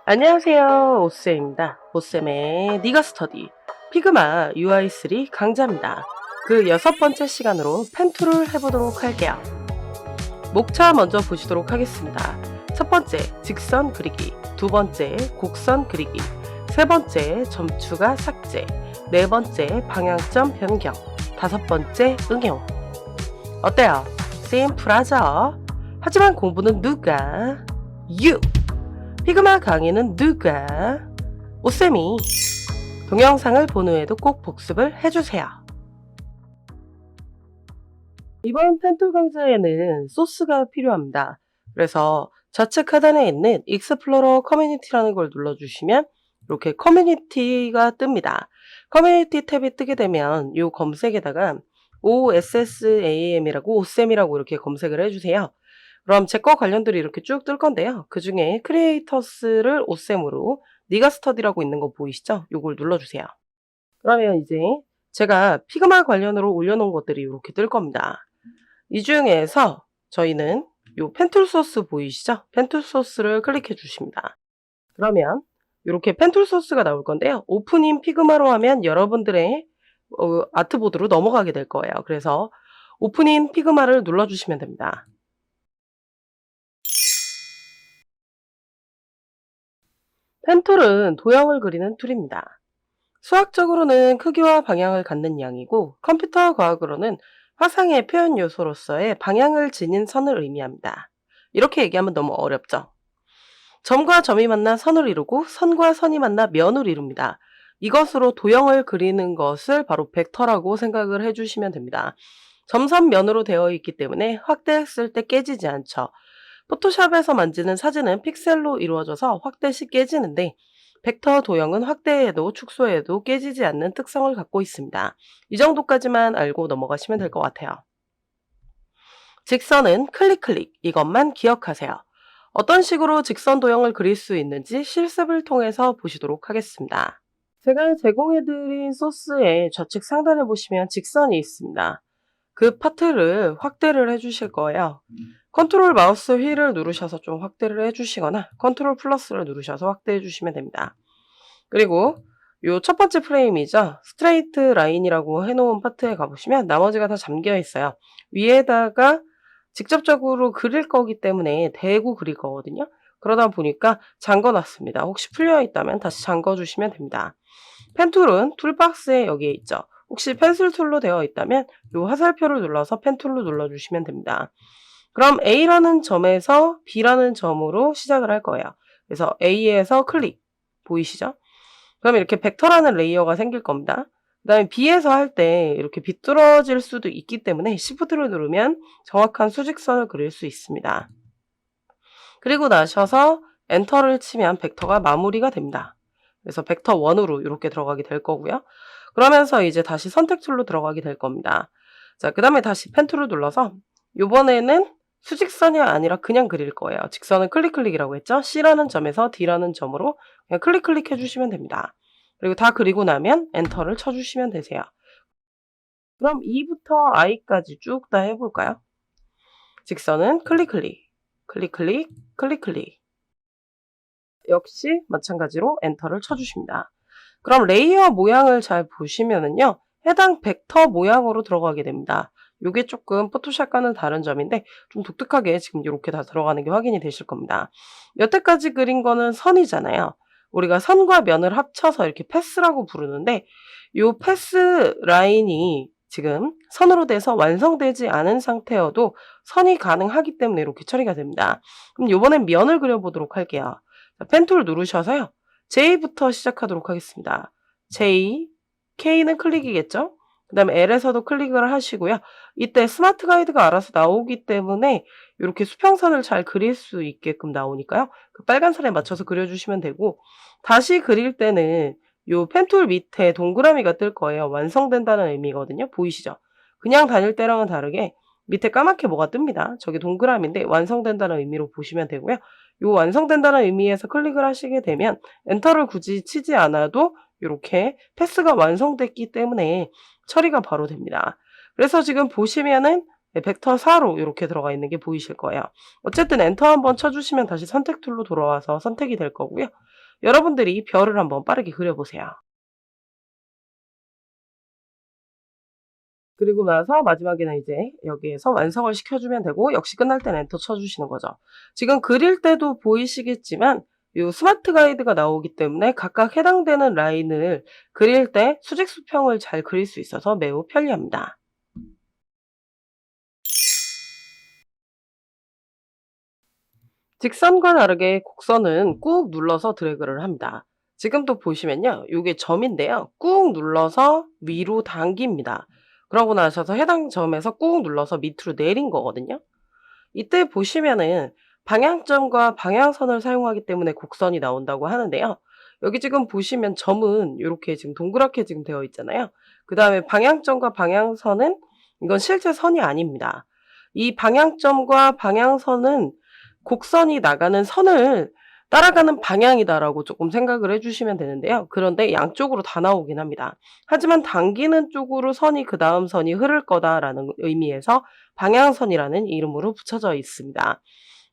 안녕하세요. 오쌤입니다. 오쌤의 니가 스터디 피그마 UI3 강좌입니다. 그 6번째 시간으로 펜툴을 해보도록 할게요. 목차 먼저 보시도록 하겠습니다. 첫 번째, 직선 그리기. 두 번째, 곡선 그리기. 세 번째, 점추가 삭제. 네 번째, 방향점 변경. 다섯 번째, 응용. 어때요? 심플하죠? 하지만 공부는 누가? You! 피그마 강의는 누가? 오쌤이. 동영상을 본 후에도 꼭 복습을 해주세요. 이번 펜툴 강좌에는 소스가 필요합니다. 그래서 좌측 하단에 있는 익스플로러 커뮤니티라는 걸 눌러주시면 이렇게 커뮤니티가 뜹니다. 커뮤니티 탭이 뜨게 되면 이 검색에다가 OSSAM이라고 오쌤이라고 이렇게 검색을 해주세요. 그럼 제 거 관련들이 이렇게 쭉 뜰 건데요. 그 중에 크리에이터스를 오쌤으로 니가 스터디라고 있는 거 보이시죠? 요걸 눌러주세요. 그러면 이제 제가 피그마 관련으로 올려놓은 것들이 이렇게 뜰 겁니다. 이 중에서 저희는 요 펜툴 소스 보이시죠? 펜툴 소스를 클릭해 주십니다. 그러면 이렇게 펜툴 소스가 나올 건데요. 오픈인 피그마로 하면 여러분들의 아트보드로 넘어가게 될 거예요. 그래서 오픈인 피그마를 눌러주시면 됩니다. 펜툴은 도형을 그리는 툴입니다. 수학적으로는 크기와 방향을 갖는 양이고 컴퓨터 과학으로는 화상의 표현 요소로서의 방향을 지닌 선을 의미합니다. 이렇게 얘기하면 너무 어렵죠? 점과 점이 만나 선을 이루고 선과 선이 만나 면을 이룹니다. 이것으로 도형을 그리는 것을 바로 벡터라고 생각을 해주시면 됩니다. 점선면으로 되어 있기 때문에 확대했을 때 깨지지 않죠. 포토샵에서 만지는 사진은 픽셀로 이루어져서 확대 시 깨지는데 벡터 도형은 확대해도 축소해도 깨지지 않는 특성을 갖고 있습니다. 이 정도까지만 알고 넘어가시면 될 것 같아요. 직선은 클릭 이것만 기억하세요. 어떤 식으로 직선 도형을 그릴 수 있는지 실습을 통해서 보시도록 하겠습니다. 제가 제공해드린 소스의 좌측 상단에 보시면 직선이 있습니다. 그 파트를 확대를 해주실 거예요. 컨트롤 마우스 휠을 누르셔서 좀 확대를 해주시거나 컨트롤 플러스를 누르셔서 확대해 주시면 됩니다. 그리고 요 첫 번째 프레임이죠. 스트레이트 라인이라고 해놓은 파트에 가보시면 나머지가 다 잠겨 있어요. 위에다가 직접적으로 그릴 거기 때문에 대고 그릴 거거든요. 그러다 보니까 잠궈놨습니다. 혹시 풀려 있다면 다시 잠궈 주시면 됩니다. 펜툴은 툴박스에 여기에 있죠. 혹시 펜슬 툴로 되어 있다면 이 화살표를 눌러서 펜 툴로 눌러주시면 됩니다. 그럼 A라는 점에서 B라는 점으로 시작을 할 거예요. 그래서 A에서 클릭 보이시죠? 그럼 이렇게 벡터라는 레이어가 생길 겁니다. 그 다음에 B에서 할 때 이렇게 비뚤어질 수도 있기 때문에 Shift를 누르면 정확한 수직선을 그릴 수 있습니다. 그리고 나셔서 엔터를 치면 벡터가 마무리가 됩니다. 그래서 벡터 1으로 이렇게 들어가게 될 거고요. 그러면서 이제 다시 선택 툴로 들어가게 될 겁니다. 자, 그 다음에 다시 펜 툴을 눌러서 이번에는 수직선이 아니라 그냥 그릴 거예요. 직선은 클릭이라고 했죠? C라는 점에서 D라는 점으로 그냥 클릭 해주시면 됩니다. 그리고 다 그리고 나면 엔터를 쳐주시면 되세요. 그럼 E부터 I까지 쭉 다 해볼까요? 직선은 클릭. 역시 마찬가지로 엔터를 쳐주십니다. 그럼 레이어 모양을 잘 보시면은요. 해당 벡터 모양으로 들어가게 됩니다. 요게 조금 포토샵과는 다른 점인데 좀 독특하게 지금 이렇게 다 들어가는 게 확인이 되실 겁니다. 여태까지 그린 거는 선이잖아요. 우리가 선과 면을 합쳐서 이렇게 패스라고 부르는데 요 패스 라인이 지금 선으로 돼서 완성되지 않은 상태여도 선이 가능하기 때문에 이렇게 처리가 됩니다. 그럼 요번엔 면을 그려보도록 할게요. 펜 툴 누르셔서요. J부터 시작하도록 하겠습니다. J, K는 클릭이겠죠? 그 다음에 L에서도 클릭을 하시고요. 이때 스마트 가이드가 알아서 나오기 때문에 이렇게 수평선을 잘 그릴 수 있게끔 나오니까요. 그 빨간 선에 맞춰서 그려주시면 되고 다시 그릴 때는 요 펜툴 밑에 동그라미가 뜰 거예요. 완성된다는 의미거든요. 보이시죠? 그냥 다닐 때랑은 다르게 밑에 까맣게 뭐가 뜹니다. 저게 동그라미인데 완성된다는 의미로 보시면 되고요. 요 완성된다는 의미에서 클릭을 하시게 되면 엔터를 굳이 치지 않아도 이렇게 패스가 완성됐기 때문에 처리가 바로 됩니다. 그래서 지금 보시면은 벡터 4로 이렇게 들어가 있는 게 보이실 거예요. 어쨌든 엔터 한번 쳐주시면 다시 선택 툴로 돌아와서 선택이 될 거고요. 여러분들이 별을 한번 빠르게 그려보세요. 그리고 나서 마지막에는 이제 여기에서 완성을 시켜주면 되고 역시 끝날 때는 엔터 쳐주시는 거죠. 지금 그릴 때도 보이시겠지만 요 스마트 가이드가 나오기 때문에 각각 해당되는 라인을 그릴 때 수직 수평을 잘 그릴 수 있어서 매우 편리합니다. 직선과 다르게 곡선은 꾹 눌러서 드래그를 합니다. 지금도 보시면요. 요게 점인데요. 꾹 눌러서 위로 당깁니다. 그러고 나셔서 해당 점에서 꾹 눌러서 밑으로 내린 거거든요. 이때 보시면은 방향점과 방향선을 사용하기 때문에 곡선이 나온다고 하는데요. 여기 지금 보시면 점은 요렇게 지금 동그랗게 지금 되어 있잖아요. 그다음에 방향점과 방향선은 이건 실제 선이 아닙니다. 이 방향점과 방향선은 곡선이 나가는 선을 따라가는 방향이다라고 조금 생각을 해 주시면 되는데요. 그런데 양쪽으로 다 나오긴 합니다. 하지만 당기는 쪽으로 선이 그다음 선이 흐를 거다라는 의미에서 방향선이라는 이름으로 붙여져 있습니다.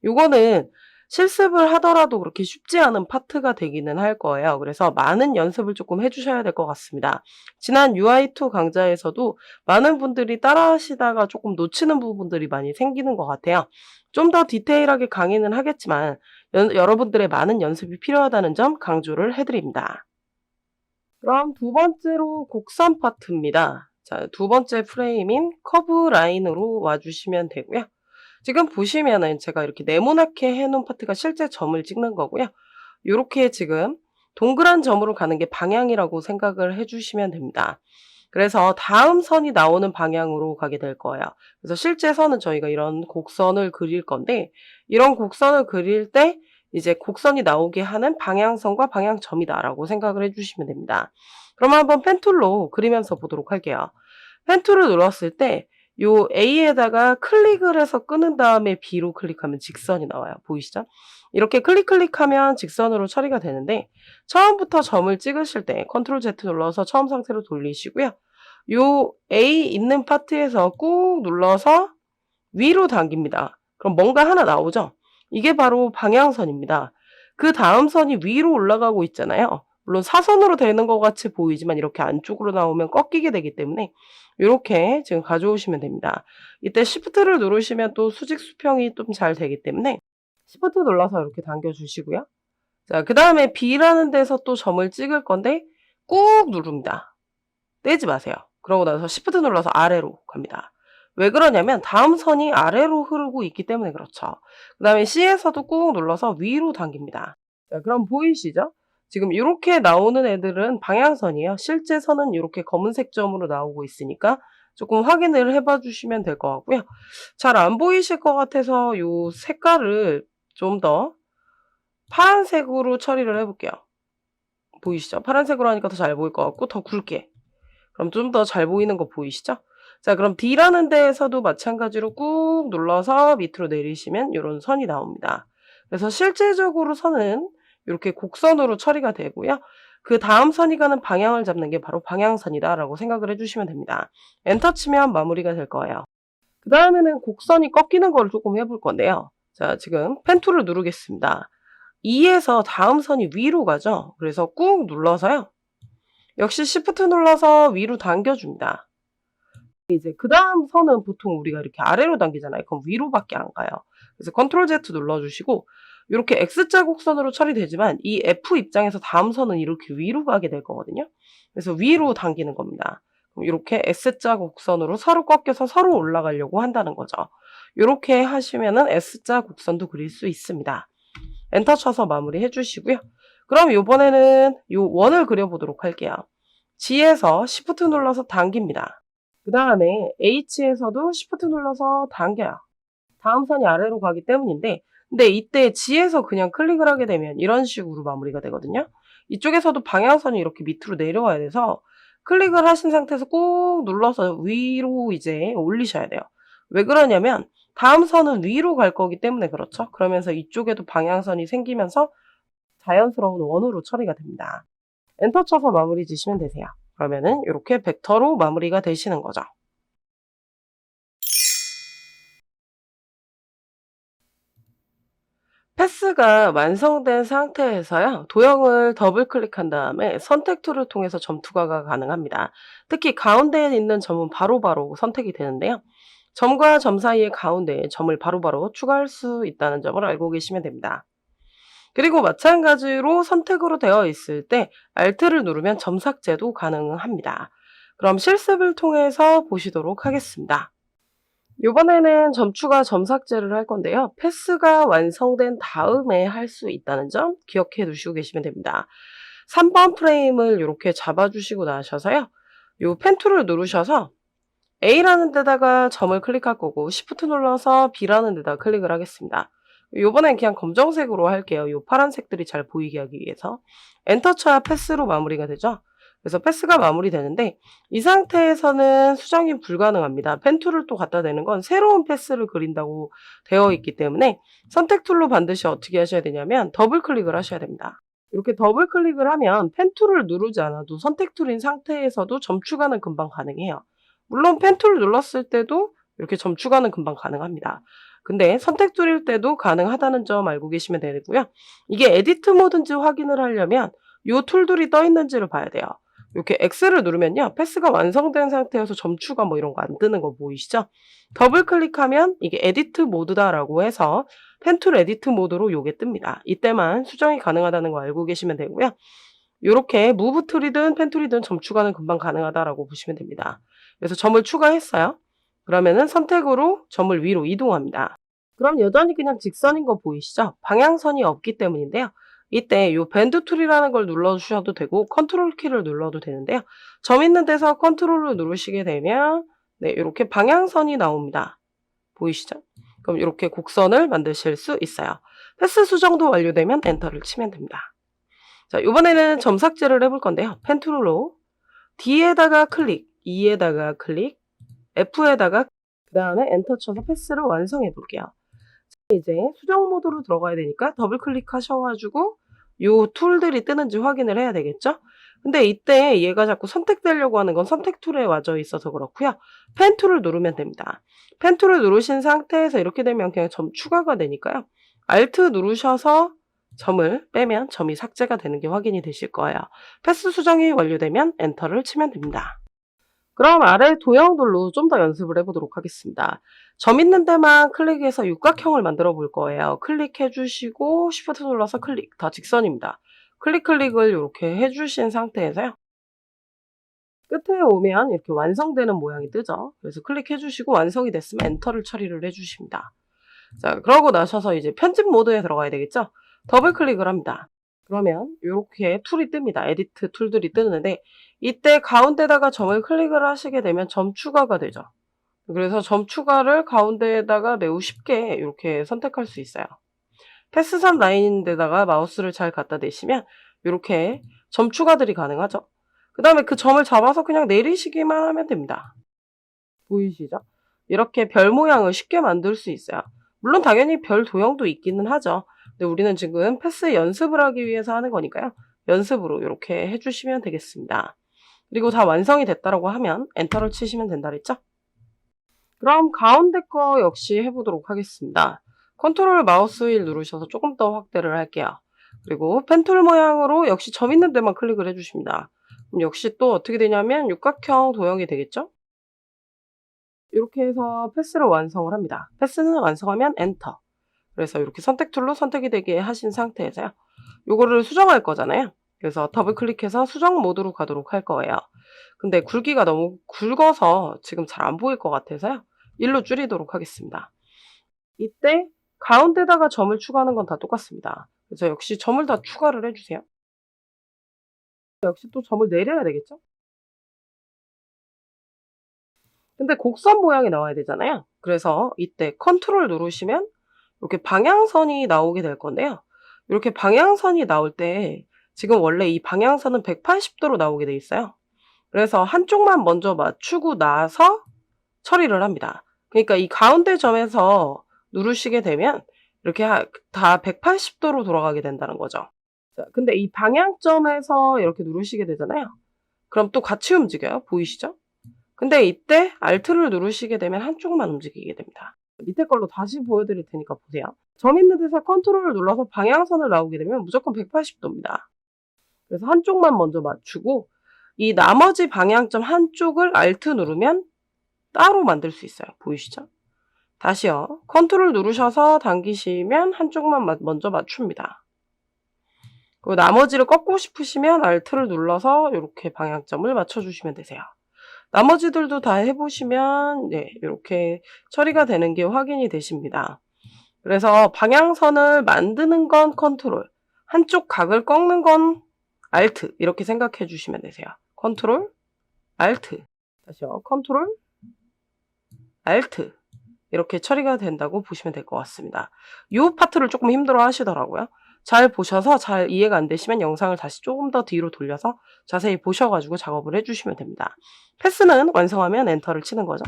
요거는 실습을 하더라도 그렇게 쉽지 않은 파트가 되기는 할 거예요. 그래서 많은 연습을 조금 해 주셔야 될 것 같습니다. 지난 UI2 강좌에서도 많은 분들이 따라하시다가 조금 놓치는 부분들이 많이 생기는 것 같아요. 좀 더 디테일하게 강의는 하겠지만 여러분들의 많은 연습이 필요하다는 점 강조를 해 드립니다. 그럼 두 번째로 곡선 파트입니다. 자, 두 번째 프레임인 커브 라인으로 와 주시면 되고요. 지금 보시면은 제가 이렇게 네모나게 해 놓은 파트가 실제 점을 찍는 거고요. 요렇게 지금 동그란 점으로 가는 게 방향이라고 생각을 해 주시면 됩니다. 그래서 다음 선이 나오는 방향으로 가게 될 거예요. 그래서 실제 선은 저희가 이런 곡선을 그릴 건데 이런 곡선을 그릴 때 이제 곡선이 나오게 하는 방향선과 방향점이다라고 생각을 해 주시면 됩니다. 그럼 한번 펜툴로 그리면서 보도록 할게요. 펜툴을 눌렀을 때 요 A에다가 클릭을 해서 끄는 다음에 B로 클릭하면 직선이 나와요. 보이시죠? 이렇게 클릭하면 직선으로 처리가 되는데 처음부터 점을 찍으실 때 컨트롤 Z 눌러서 처음 상태로 돌리시고요. 요 A 있는 파트에서 꾹 눌러서 위로 당깁니다. 그럼 뭔가 하나 나오죠? 이게 바로 방향선입니다. 그 다음 선이 위로 올라가고 있잖아요. 물론 사선으로 되는 것 같이 보이지만 이렇게 안쪽으로 나오면 꺾이게 되기 때문에 요렇게 지금 가져오시면 됩니다. 이때 Shift를 누르시면 또 수직 수평이 좀 잘 되기 때문에 Shift 눌러서 이렇게 당겨 주시고요. 자, 그다음에 B라는 데서 또 점을 찍을 건데 꾹 누릅니다. 떼지 마세요. 그러고 나서 Shift 눌러서 아래로 갑니다. 왜 그러냐면 다음 선이 아래로 흐르고 있기 때문에 그렇죠. 그다음에 C에서도 꾹 눌러서 위로 당깁니다. 자, 그럼 보이시죠? 지금 요렇게 나오는 애들은 방향선이에요. 실제 선은 요렇게 검은색 점으로 나오고 있으니까 조금 확인을 해 봐 주시면 될 것 같고요. 잘 안 보이실 것 같아서 요 색깔을 좀 더 파란색으로 처리를 해 볼게요. 보이시죠? 파란색으로 하니까 더 잘 보일 것 같고 더 굵게. 그럼 좀 더 잘 보이는 거 보이시죠? 자, 그럼 D라는 데에서도 마찬가지로 꾹 눌러서 밑으로 내리시면 요런 선이 나옵니다. 그래서 실제적으로 선은 요렇게 곡선으로 처리가 되고요. 그다음 선이 가는 방향을 잡는 게 바로 방향선이다라고 생각을 해 주시면 됩니다. 엔터 치면 마무리가 될 거예요. 그다음에는 곡선이 꺾이는 거를 조금 해볼 건데요. 자, 지금 펜 툴을 누르겠습니다. E에서 다음 선이 위로 가죠. 그래서 꾹 눌러서요. 역시 Shift 눌러서 위로 당겨줍니다. 이제 그다음 선은 보통 우리가 이렇게 아래로 당기잖아요. 그럼 위로밖에 안 가요. 그래서 컨트롤 Z 눌러주시고 요렇게 X자 곡선으로 처리되지만 이 F 입장에서 다음 선은 이렇게 위로 가게 될 거거든요. 그래서 위로 당기는 겁니다. 그럼 요렇게 S자 곡선으로 서로 꺾여서 서로 올라가려고 한다는 거죠. 요렇게 하시면은 S자 곡선도 그릴 수 있습니다. 엔터 쳐서 마무리해 주시고요. 그럼 요번에는 요 원을 그려보도록 할게요. G에서 Shift 눌러서 당깁니다. 그 다음에 H에서도 Shift 눌러서 당겨요. 다음 선이 아래로 가기 때문인데 근데 이때 G에서 그냥 클릭을 하게 되면 이런 식으로 마무리가 되거든요. 이쪽에서도 방향선이 이렇게 밑으로 내려와야 돼서 클릭을 하신 상태에서 꾹 눌러서 위로 이제 올리셔야 돼요. 왜 그러냐면 다음 선은 위로 갈 거기 때문에 그렇죠. 그러면서 이쪽에도 방향선이 생기면서 자연스러운 원으로 처리가 됩니다. 엔터 쳐서 마무리 지시면 되세요. 그러면은 이렇게 벡터로 마무리가 되시는 거죠. 패스가 완성된 상태에서요, 도형을 더블 클릭한 다음에 선택 툴을 통해서 점 투과가 가능합니다. 특히 가운데에 있는 점은 바로바로 선택이 되는데요. 점과 점 사이의 가운데에 점을 바로바로 추가할 수 있다는 점을 알고 계시면 됩니다. 그리고 마찬가지로 선택으로 되어 있을 때 Alt를 누르면 점 삭제도 가능합니다. 그럼 실습을 통해서 보시도록 하겠습니다. 이번에는 점 추가, 점 삭제를 할 건데요. 패스가 완성된 다음에 할 수 있다는 점 기억해 두시고 계시면 됩니다. 3번 프레임을 이렇게 잡아주시고 나셔서요. 요 펜 툴을 누르셔서 A라는 데다가 점을 클릭할 거고 Shift 눌러서 B라는 데다가 클릭을 하겠습니다. 요번엔 그냥 검정색으로 할게요. 요 파란색들이 잘 보이게 하기 위해서. 엔터 쳐야 패스로 마무리가 되죠. 그래서 패스가 마무리되는데 이 상태에서는 수정이 불가능합니다. 펜 툴을 또 갖다 대는 건 새로운 패스를 그린다고 되어 있기 때문에 선택 툴로 반드시 어떻게 하셔야 되냐면 더블 클릭을 하셔야 됩니다. 이렇게 더블 클릭을 하면 펜 툴을 누르지 않아도 선택 툴인 상태에서도 점 추가는 금방 가능해요. 물론 펜 툴을 눌렀을 때도 이렇게 점 추가는 금방 가능합니다. 근데 선택 툴일 때도 가능하다는 점 알고 계시면 되고요. 이게 에디트 모드인지 확인을 하려면 이 툴들이 떠 있는지를 봐야 돼요. 이렇게 X를 누르면요. 패스가 완성된 상태여서 점 추가 뭐 이런 거 안 뜨는 거 보이시죠? 더블 클릭하면 이게 에디트 모드다라고 해서 펜툴 에디트 모드로 요게 뜹니다. 이때만 수정이 가능하다는 거 알고 계시면 되고요. 요렇게 무브 툴이든 펜 툴이든 점 추가는 금방 가능하다라고 보시면 됩니다. 그래서 점을 추가했어요. 그러면은 선택으로 점을 위로 이동합니다. 그럼 여전히 그냥 직선인 거 보이시죠? 방향선이 없기 때문인데요. 이때 요 밴드 툴이라는 걸 눌러주셔도 되고 컨트롤 키를 눌러도 되는데요. 점 있는 데서 컨트롤을 누르시게 되면 네, 이렇게 방향선이 나옵니다. 보이시죠? 그럼 이렇게 곡선을 만드실 수 있어요. 패스 수정도 완료되면 엔터를 치면 됩니다. 자, 이번에는 점 삭제를 해볼 건데요. 펜 툴로 D에다가 클릭, E에다가 클릭, F에다가 그 다음에 엔터 쳐서 패스를 완성해 볼게요. 이제 수정 모드로 들어가야 되니까 더블 클릭하셔가지고 요 툴들이 뜨는지 확인을 해야 되겠죠? 근데 이때 얘가 자꾸 선택되려고 하는 건 선택 툴에 와져 있어서 그렇고요. 펜 툴을 누르면 됩니다. 펜 툴을 누르신 상태에서 이렇게 되면 그냥 점 추가가 되니까요. Alt 누르셔서 점을 빼면 점이 삭제가 되는 게 확인이 되실 거예요. 패스 수정이 완료되면 엔터를 치면 됩니다. 그럼 아래 도형들로 좀 더 연습을 해보도록 하겠습니다. 점 있는 데만 클릭해서 육각형을 만들어 볼 거예요. 클릭해 주시고 Shift 눌러서 클릭, 다 직선입니다. 클릭을 이렇게 해주신 상태에서요. 끝에 오면 이렇게 완성되는 모양이 뜨죠. 그래서 클릭해 주시고 완성이 됐으면 엔터를 처리를 해주십니다. 자, 그러고 나셔서 이제 편집 모드에 들어가야 되겠죠? 더블 클릭을 합니다. 그러면 이렇게 툴이 뜹니다. 에디트 툴들이 뜨는데 이때 가운데다가 점을 클릭을 하시게 되면 점 추가가 되죠. 그래서 점 추가를 가운데에다가 매우 쉽게 이렇게 선택할 수 있어요. 패스선 라인인데다가 마우스를 잘 갖다 대시면 이렇게 점 추가들이 가능하죠. 그 다음에 그 점을 잡아서 그냥 내리시기만 하면 됩니다. 보이시죠? 이렇게 별 모양을 쉽게 만들 수 있어요. 물론 당연히 별 도형도 있기는 하죠. 근데 우리는 지금 패스 연습을 하기 위해서 하는 거니까요. 연습으로 이렇게 해주시면 되겠습니다. 그리고 다 완성이 됐다고 하면 엔터를 치시면 된다 그랬죠? 그럼 가운데 거 역시 해보도록 하겠습니다. 컨트롤 마우스 휠 누르셔서 조금 더 확대를 할게요. 그리고 펜툴 모양으로 역시 점 있는 데만 클릭을 해주십니다. 그럼 역시 또 어떻게 되냐면 육각형 도형이 되겠죠? 이렇게 해서 패스를 완성을 합니다. 패스는 완성하면 엔터. 그래서 이렇게 선택 툴로 선택이 되게 하신 상태에서요. 요거를 수정할 거잖아요. 그래서 더블 클릭해서 수정 모드로 가도록 할 거예요. 근데 굵기가 너무 굵어서 지금 잘 안 보일 것 같아서요. 1로 줄이도록 하겠습니다. 이때 가운데다가 점을 추가하는 건 다 똑같습니다. 그래서 역시 점을 다 추가를 해주세요. 역시 또 점을 내려야 되겠죠? 근데 곡선 모양이 나와야 되잖아요. 그래서 이때 컨트롤 누르시면 이렇게 방향선이 나오게 될 건데요. 이렇게 방향선이 나올 때 지금 원래 이 방향선은 180도로 나오게 돼 있어요. 그래서 한쪽만 먼저 맞추고 나서 처리를 합니다. 그러니까 이 가운데 점에서 누르시게 되면 이렇게 다 180도로 돌아가게 된다는 거죠. 자, 근데 이 방향점에서 이렇게 누르시게 되잖아요. 그럼 또 같이 움직여요. 보이시죠? 근데 이때 Alt를 누르시게 되면 한쪽만 움직이게 됩니다. 밑에 걸로 다시 보여드릴 테니까 보세요. 점 있는 데서 컨트롤을 눌러서 방향선을 나오게 되면 무조건 180도입니다. 그래서 한쪽만 먼저 맞추고 이 나머지 방향점 한쪽을 Alt 누르면 따로 만들 수 있어요. 보이시죠? 다시요. 컨트롤 누르셔서 당기시면 한쪽만 먼저 맞춥니다. 그리고 나머지를 꺾고 싶으시면 Alt를 눌러서 이렇게 방향점을 맞춰주시면 되세요. 나머지들도 다 해보시면 이렇게 처리가 되는 게 확인이 되십니다. 그래서 방향선을 만드는 건 컨트롤, 한쪽 각을 꺾는 건 Alt 이렇게 생각해 주시면 되세요. 컨트롤, Alt, 다시요. 컨트롤, Alt 이렇게 처리가 된다고 보시면 될 것 같습니다. 이 파트를 조금 힘들어 하시더라고요. 잘 보셔서 잘 이해가 안 되시면 영상을 다시 조금 더 뒤로 돌려서 자세히 보셔가지고 작업을 해주시면 됩니다. 패스는 완성하면 엔터를 치는 거죠.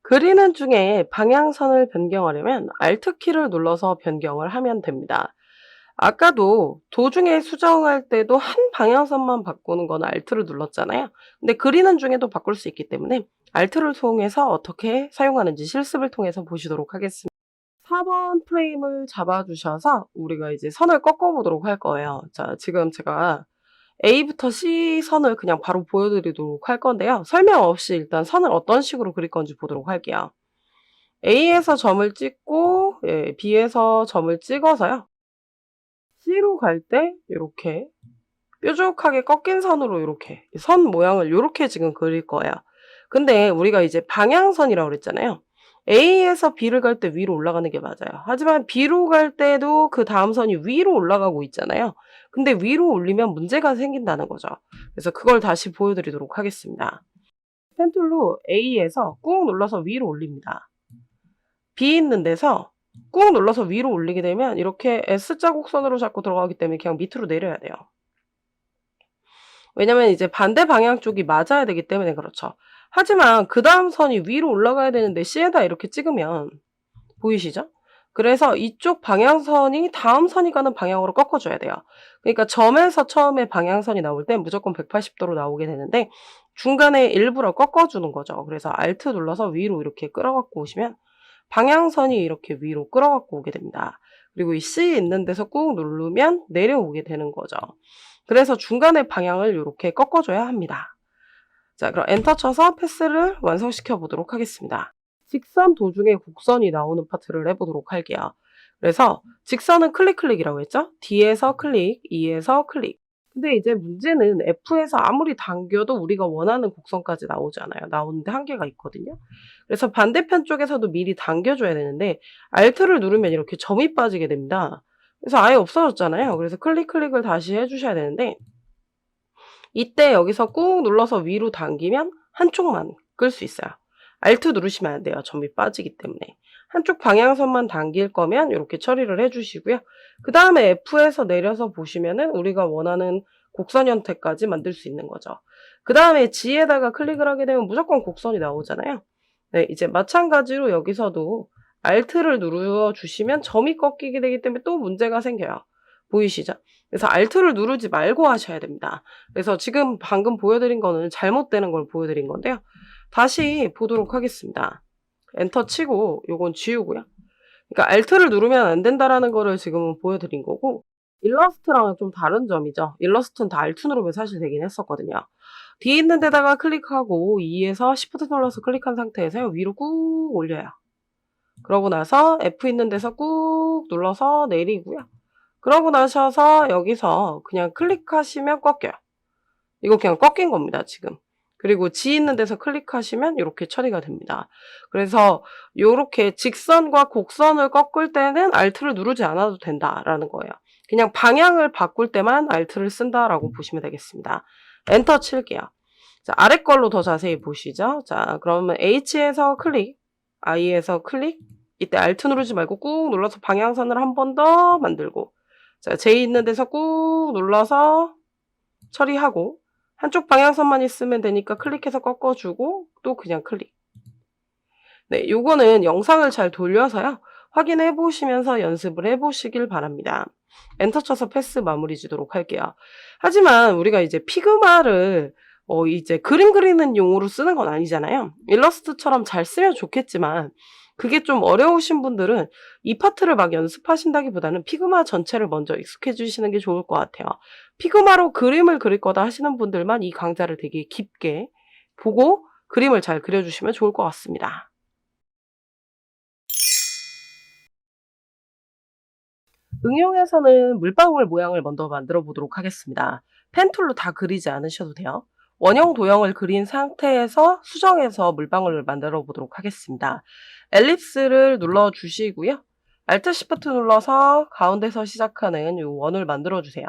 그리는 중에 방향선을 변경하려면 Alt키를 눌러서 변경을 하면 됩니다. 아까도 도중에 수정할 때도 한 방향선만 바꾸는 건 Alt를 눌렀잖아요. 근데 그리는 중에도 바꿀 수 있기 때문에 Alt를 통해서 어떻게 사용하는지 실습을 통해서 보시도록 하겠습니다. 4번 프레임을 잡아주셔서 우리가 이제 선을 꺾어보도록 할 거예요. 자, 지금 제가 A부터 C 선을 그냥 바로 보여드리도록 할 건데요. 설명 없이 일단 선을 어떤 식으로 그릴 건지 보도록 할게요. A에서 점을 찍고 B에서 점을 찍어서요. C로 갈 때 이렇게 뾰족하게 꺾인 선으로 이렇게 선 모양을 이렇게 지금 그릴 거예요. 근데 우리가 이제 방향선이라고 그랬잖아요. A에서 B를 갈 때 위로 올라가는 게 맞아요. 하지만 B로 갈 때도 그 다음 선이 위로 올라가고 있잖아요. 근데 위로 올리면 문제가 생긴다는 거죠. 그래서 그걸 다시 보여드리도록 하겠습니다. 펜툴로 A에서 꾹 눌러서 위로 올립니다. B 있는 데서 꾹 눌러서 위로 올리게 되면 이렇게 S자 곡선으로 자꾸 들어가기 때문에 그냥 밑으로 내려야 돼요. 왜냐면 이제 반대 방향 쪽이 맞아야 되기 때문에 그렇죠. 하지만 그 다음 선이 위로 올라가야 되는데 C에다 이렇게 찍으면 보이시죠? 그래서 이쪽 방향선이 다음 선이 가는 방향으로 꺾어줘야 돼요. 그러니까 점에서 처음에 방향선이 나올 때 무조건 180도로 나오게 되는데 중간에 일부러 꺾어주는 거죠. 그래서 Alt 눌러서 위로 이렇게 끌어갖고 오시면 방향선이 이렇게 위로 끌어갖고 오게 됩니다. 그리고 이 C 있는 데서 꾹 누르면 내려오게 되는 거죠. 그래서 중간에 방향을 이렇게 꺾어줘야 합니다. 자, 그럼 엔터 쳐서 패스를 완성시켜 보도록 하겠습니다. 직선 도중에 곡선이 나오는 파트를 해보도록 할게요. 그래서 직선은 클릭이라고 했죠? D에서 클릭, E에서 클릭. 근데 이제 문제는 F에서 아무리 당겨도 우리가 원하는 곡선까지 나오지 않아요. 나오는데 한계가 있거든요. 그래서 반대편 쪽에서도 미리 당겨줘야 되는데 Alt를 누르면 이렇게 점이 빠지게 됩니다. 그래서 아예 없어졌잖아요. 그래서 클릭을 다시 해주셔야 되는데 이때 여기서 꾹 눌러서 위로 당기면 한쪽만 끌 수 있어요. Alt 누르시면 안 돼요. 점이 빠지기 때문에. 한쪽 방향선만 당길 거면 이렇게 처리를 해주시고요. 그 다음에 F에서 내려서 보시면은 우리가 원하는 곡선 형태까지 만들 수 있는 거죠. 그 다음에 G에다가 클릭을 하게 되면 무조건 곡선이 나오잖아요. 네, 이제 마찬가지로 여기서도 Alt를 눌러주시면 점이 꺾이게 되기 때문에 또 문제가 생겨요. 보이시죠? 그래서 Alt를 누르지 말고 하셔야 됩니다. 그래서 지금 방금 보여드린 거는 잘못되는 걸 보여드린 건데요. 다시 보도록 하겠습니다. 엔터 치고 요건 지우고요. 그러니까 Alt를 누르면 안 된다라는 거를 지금은 보여드린 거고 일러스트랑은 좀 다른 점이죠. 일러스트는 다 Alt 누르면 사실 되긴 했었거든요. D 있는 데다가 클릭하고 E에서 Shift 눌러서 클릭한 상태에서 위로 꾹 올려요. 그러고 나서 F 있는 데서 꾹 눌러서 내리고요. 그러고 나셔서 여기서 그냥 클릭하시면 꺾여요. 이거 그냥 꺾인 겁니다, 지금. 그리고 G 있는 데서 클릭하시면 이렇게 처리가 됩니다. 그래서 이렇게 직선과 곡선을 꺾을 때는 Alt를 누르지 않아도 된다라는 거예요. 그냥 방향을 바꿀 때만 Alt를 쓴다라고 보시면 되겠습니다. 엔터 칠게요. 자, 아래 걸로 더 자세히 보시죠. 자, 그러면 H에서 클릭, I에서 클릭, 이때 Alt 누르지 말고 꾹 눌러서 방향선을 한 번 더 만들고 자, J 있는 데서 꾹 눌러서 처리하고 한쪽 방향선만 있으면 되니까 클릭해서 꺾어주고 또 그냥 클릭. 네, 요거는 영상을 잘 돌려서요. 확인해 보시면서 연습을 해 보시길 바랍니다. 엔터 쳐서 패스 마무리 지도록 할게요. 하지만 우리가 이제 피그마를 이제 그림 그리는 용으로 쓰는 건 아니잖아요. 일러스트처럼 잘 쓰면 좋겠지만 그게 좀 어려우신 분들은 이 파트를 막 연습하신다기보다는 피그마 전체를 먼저 익숙해지시는 게 좋을 것 같아요. 피그마로 그림을 그릴 거다 하시는 분들만 이 강좌를 되게 깊게 보고 그림을 잘 그려주시면 좋을 것 같습니다. 응용에서는 물방울 모양을 먼저 만들어 보도록 하겠습니다. 펜툴로 다 그리지 않으셔도 돼요. 원형 도형을 그린 상태에서 수정해서 물방울을 만들어 보도록 하겠습니다. 엘립스를 눌러 주시고요. Alt Shift 눌러서 가운데서 시작하는 이 원을 만들어 주세요.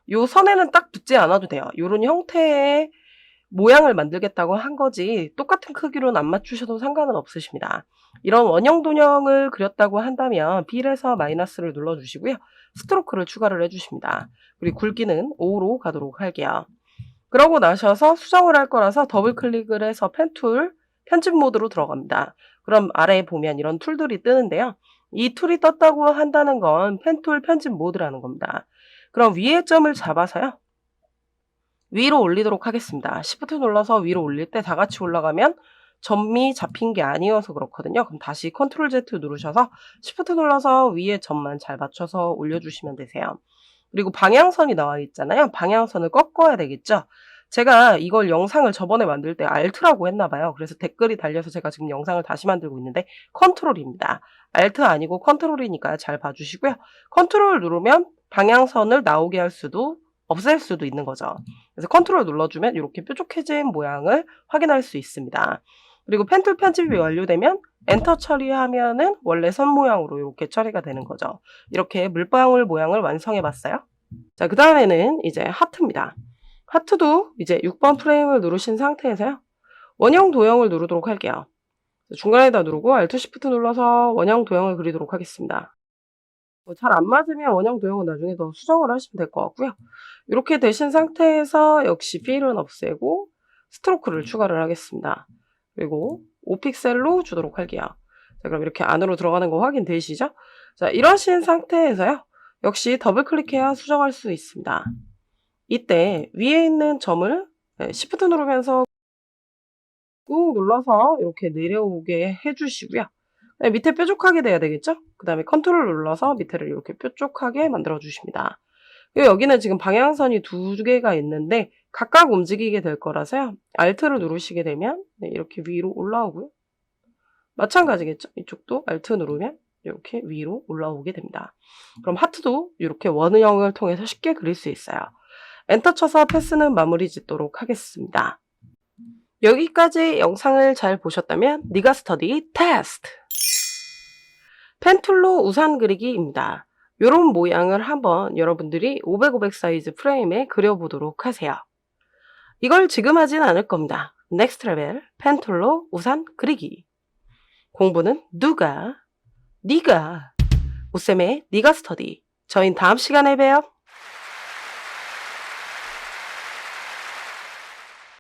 이 선에는 딱 붙지 않아도 돼요. 이런 형태의 모양을 만들겠다고 한 거지 똑같은 크기로는 안 맞추셔도 상관은 없으십니다. 이런 원형 도형을 그렸다고 한다면 B에서 마이너스를 눌러주시고요. 스트로크를 추가를 해주십니다. 그리고 굵기는 5로 가도록 할게요. 그러고 나셔서 수정을 할 거라서 더블 클릭을 해서 펜툴 편집 모드로 들어갑니다. 그럼 아래에 보면 이런 툴들이 뜨는데요. 이 툴이 떴다고 한다는 건 펜툴 편집 모드라는 겁니다. 그럼 위에 점을 잡아서요. 위로 올리도록 하겠습니다. Shift 눌러서 위로 올릴 때 다 같이 올라가면 점이 잡힌 게 아니어서 그렇거든요. 그럼 다시 Ctrl Z 누르셔서 Shift 눌러서 위에 점만 잘 맞춰서 올려주시면 되세요. 그리고 방향선이 나와 있잖아요. 방향선을 꺾어야 되겠죠. 제가 이걸 영상을 저번에 만들 때 Alt라고 했나 봐요. 그래서 댓글이 달려서 제가 지금 영상을 다시 만들고 있는데 Ctrl입니다. Alt 아니고 Ctrl이니까 잘 봐주시고요. Ctrl 누르면 방향선을 나오게 할 수도 없앨 수도 있는 거죠. 그래서 컨트롤 눌러주면 이렇게 뾰족해진 모양을 확인할 수 있습니다. 그리고 펜툴 편집이 완료되면 엔터 처리하면은 원래 선 모양으로 이렇게 처리가 되는 거죠. 이렇게 물방울 모양을 완성해 봤어요. 자, 그 다음에는 이제 하트입니다. 하트도 이제 6번 프레임을 누르신 상태에서요. 원형 도형을 누르도록 할게요. 중간에다 누르고 Alt Shift 눌러서 원형 도형을 그리도록 하겠습니다. 잘 안 맞으면 원형 도형은 나중에 더 수정을 하시면 될 것 같고요. 이렇게 되신 상태에서 역시 필은 없애고 스트로크를 추가를 하겠습니다. 그리고 5픽셀로 주도록 할게요. 자, 그럼 이렇게 안으로 들어가는 거 확인되시죠? 자, 이러신 상태에서요. 역시 더블 클릭해야 수정할 수 있습니다. 이때 위에 있는 점을 Shift 누르면서 꾹 눌러서 이렇게 내려오게 해주시고요. 밑에 뾰족하게 돼야 되겠죠? 그 다음에 컨트롤 눌러서 밑에를 이렇게 뾰족하게 만들어 주십니다. 그리고 여기는 지금 방향선이 두 개가 있는데 각각 움직이게 될 거라서요. Alt를 누르시게 되면 이렇게 위로 올라오고요. 마찬가지겠죠? 이쪽도 Alt 누르면 이렇게 위로 올라오게 됩니다. 그럼 하트도 이렇게 원형을 통해서 쉽게 그릴 수 있어요. 엔터 쳐서 패스는 마무리 짓도록 하겠습니다. 여기까지 영상을 잘 보셨다면 니가 스터디 테스트! 펜툴로 우산 그리기입니다. 이런 모양을 한번 여러분들이 500, 500 사이즈 프레임에 그려보도록 하세요. 이걸 지금 하진 않을 겁니다. 넥스트 레벨 펜툴로 우산 그리기. 공부는 누가? 니가. 오쌤의 니가 스터디. 저희는 다음 시간에 봬요.